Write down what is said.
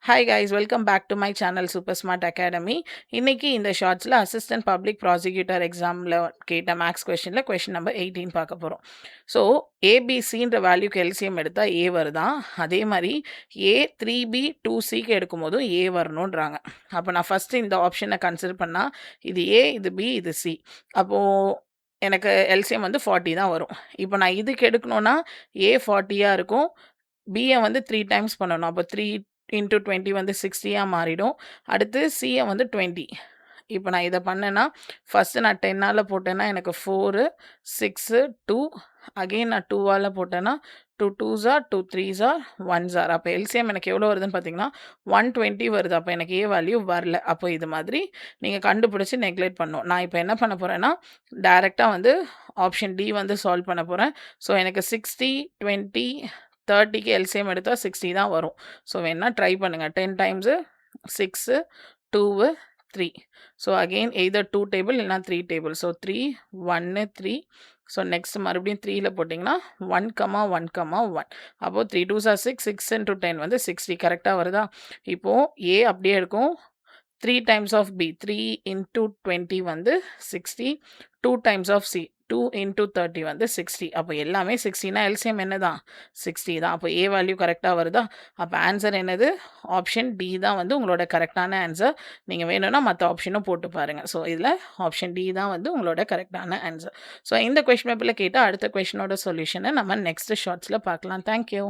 Hi guys, welcome back to my channel Super Smart Academy. இன்னைக்கு இந்த ஷார்ட்ஸில் assistant public prosecutor எக்ஸாமில் கேட்ட மேக்ஸ் கொஷினில் கொஷின் நம்பர் 18 பார்க்க போகிறோம். ஸோ ஏபிசின்ற வேல்யூக்கு எல்சிஎம் எடுத்தால் ஏ வருதான். அதே மாதிரி ஏ 3B 2Cக்கு எடுக்கும்போதும் ஏ வரணுன்றாங்க. அப்போ நான் ஃபஸ்ட்டு இந்த ஆப்ஷனை கன்சிடர் பண்ணால் இது ஏ, இது பி, இது சி. அப்போது எனக்கு எல்சிஎம் வந்து 40 தான் வரும். இப்போ நான் இதுக்கு எடுக்கணுன்னா ஏ 40யாக இருக்கும், பியை வந்து 3 டைம்ஸ் பண்ணணும். அப்போ 3 இன்ட்டு 20 வந்து 60யாக மாறிடும். அடுத்து சியை வந்து 20. இப்போ நான் இதை பண்ணேன்னா ஃபஸ்ட்டு நான் 10ஆல் போட்டேன்னா எனக்கு 4, 6, 2 அகெயின் நான் 2ஆல் போட்டேன்னா 2 2s are 2 3s are 1s are. அப்போ எல்சிஎம் எனக்கு எவ்வளோ வருதுன்னு பார்த்தீங்கன்னா 120 வருது. அப்போ எனக்கு ஏ வேல்யூ வரல. அப்போ இது மாதிரி நீங்கள் கண்டுபிடிச்சி நெக்லெக்ட் பண்ணணும். நான் இப்போ என்ன பண்ண போகிறேன்னா டைரெக்டாக வந்து ஆப்ஷன் டி வந்து சால்வ் பண்ண போகிறேன். ஸோ எனக்கு 60 20 30க்கு எல்சிஎம் எடுத்தால் 60 தான் வரும். ஸோ வேணால் ட்ரை பண்ணுங்கள். 10 times 6 2 3. So again either 2 table இல்லைனா 3 டேபிள். ஸோ 3 1 3. ஸோ நெக்ஸ்ட் மறுபடியும் 3ல் போட்டிங்கன்னா 1 1 1. அப்போது 3 2s are 6 6 into 10 வந்து 60 கரெக்டாக வருதா? இப்போது ஏ அப்படியே இருக்கும். 3 times of B 3 into 20 வந்து 60. 2 times of C 2 into 30 வந்து 60. அப்போ எல்லாமே 60னா எல்சிஎம் என்ன தான்? 60 தான். அப்போ ஏ வேல்யூ கரெக்டாக வருதா? அப்போ ஆன்சர் என்னது? ஆப்ஷன் டி தான் வந்து உங்களோட கரெக்டான ஆன்சர். நீங்கள் வேணும்னா மற்ற ஆப்ஷனும் போட்டு பாருங்கள். ஸோ இதில் ஆப்ஷன் டி தான் வந்து உங்களோட கரெக்டான ஆன்சர். ஸோ இந்த கொஷின் பேப்பரில் கேட்டால் அடுத்த கொஷினோட சொல்யூஷனை நம்ம நெக்ஸ்ட் ஷார்ட்ஸில் பார்க்கலாம். தேங்க்யூ.